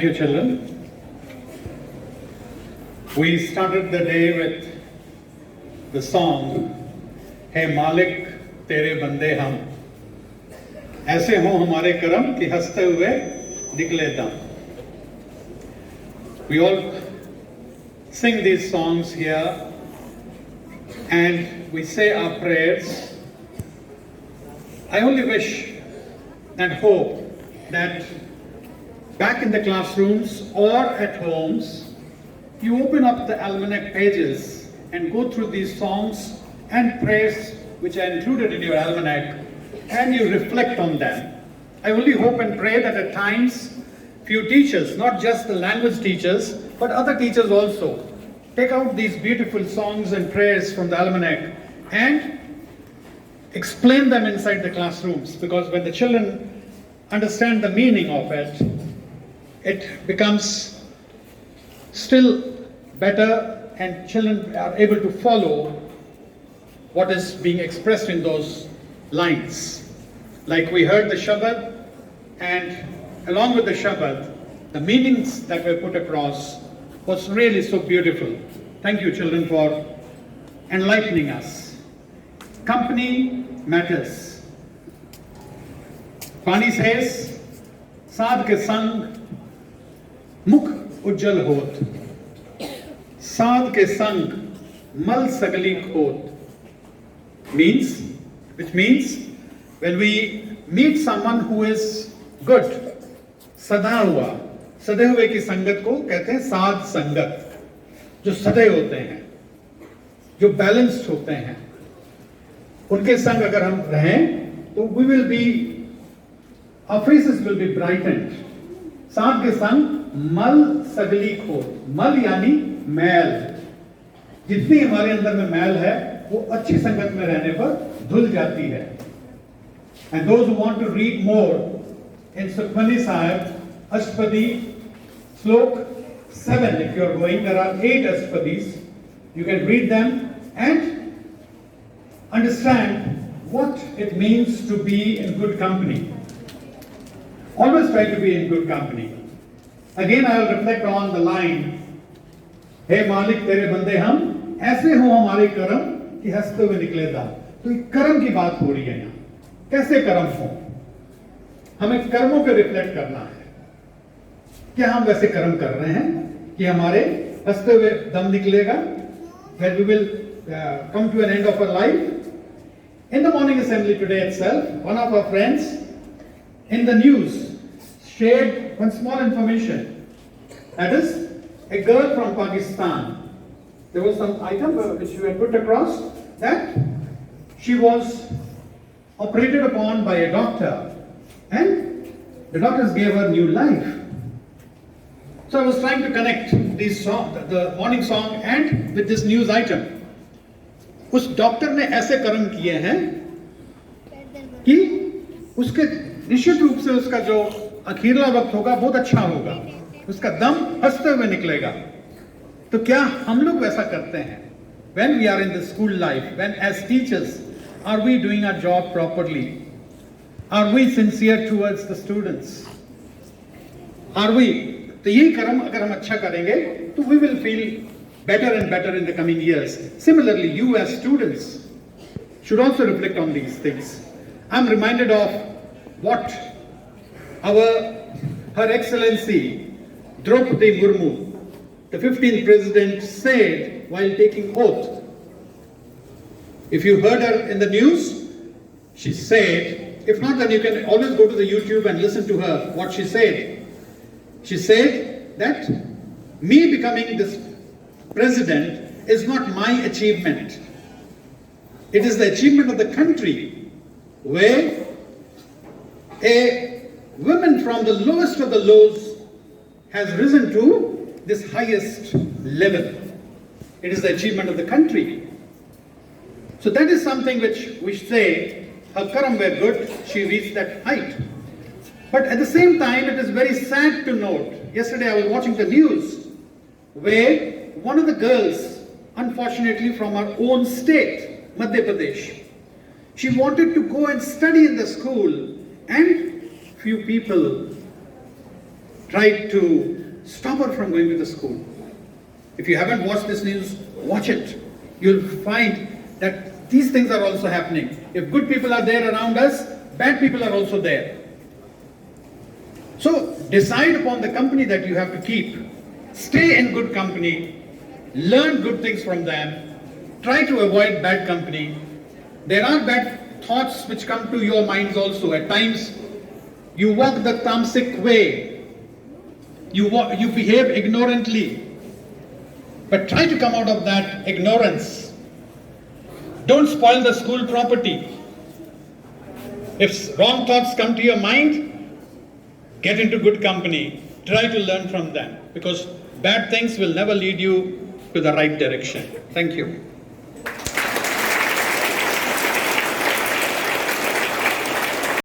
Thank you, children. We started the day with the song, Hey Malik, Tere Bande Hum. ऐसे हों हमारे करम कि हंसते हुए निकले दम. We all sing these songs here and we say our prayers. I only wish and hope that back in the classrooms or at homes, you open up the almanac pages and go through these songs and prayers which are included in your almanac, and you reflect on them. I only hope and pray that at times, few teachers, not just the language teachers, but other teachers also, take out these beautiful songs and prayers from the almanac and explain them inside the classrooms, because when the children understand the meaning of it, it becomes still better and children are able to follow what is being expressed in those lines. Like we heard the Shabad, and along with the Shabad, the meanings that were put across was really so beautiful. Thank you, children, for enlightening us. Company matters. Pani says, Saad ke sang mukh ujjal hot, Saad ke sang mal sagli khot. Which means when we meet someone who is good, सदा हुआ, सदे हुए की संगत को कहते हैं साध संगत, जो सदे होते हैं, जो बैलेंस्ड होते हैं, उनके संग अगर हम रहें तो we will be, our faces will be brightened. साध के संग मल सगली खोट, मल यानी मैल, जितनी हमारे अंदर में मैल है वो अच्छी संगत में रहने पर धुल जाती है. And those who want to read more in Sukhmani Sahib, Ashtapadi, Slok 7, if you are going, there are 8 Ashtapadis. You can read them and understand what it means to be in good company. Always try to be in good company. Again, I will reflect on the line, Hey Malik, tere bande hum, ऐसे हो हमारे कर्म कि हंसते हुए निकले दम. तो ये कर्म की बात हो रही है यहाँ. कैसे कर्म हो? हमें कर्मों पे रिफ्लेक्ट करना है. क्या हम वैसे कर्म कर रहे हैं कि हमारे हंसते हुए दम निकलेगा? When we will come to an end of our life. In the morning assembly today itself, one of our friends in the news shared one small information. That is, a girl from Pakistan. There was some item which you had put across that she was operated upon by a doctor and the doctors gave her new life. So I was trying to connect these song, the morning song and with this news item. उस doctor ने ऐसे कर्म किए हैं कि उसके निश्चित रूप से उसका जो अखीरला वक्त होगा बहुत अच्छा होगा, उसका दम हंसते हुए निकलेगा. तो क्या हम लोग वैसा करते हैं? When we are in the school life, when as teachers, are we doing our job properly? Are we sincere towards the students? Are we? तो यही कर्म अगर हम अच्छा करेंगे तो we will feel better and better in the coming years. Similarly, you as students should also reflect on these things. I'm reminded of what Her Excellency Draupadi Murmu, the 15th President, said while taking oath. If you heard her in the news, she said, if not, then you can always go to the YouTube and listen to her, what she said. She said that me becoming this president is not my achievement. It is the achievement of the country, where a woman from the lowest of the lows has risen to this highest level. It is the achievement of the country. So that is something which we say, her karam were good, she reached that height. But at the same time, it is very sad to note, yesterday I was watching the news, where one of the girls, unfortunately from our own state, Madhya Pradesh, she wanted to go and study in the school, and few people tried to stop her from going to the school. If you haven't watched this news, watch it. You'll find that these things are also happening. If good people are there around us, bad people are also there. So decide upon the company that you have to keep. Stay in good company. Learn good things from them. Try to avoid bad company. There are bad thoughts which come to your minds also. At times, you walk the tamasic way. You behave ignorantly. But try to come out of that ignorance. Don't spoil the school property. If wrong thoughts come to your mind, get into good company. Try to learn from them, because bad things will never lead you to the right direction. Thank you.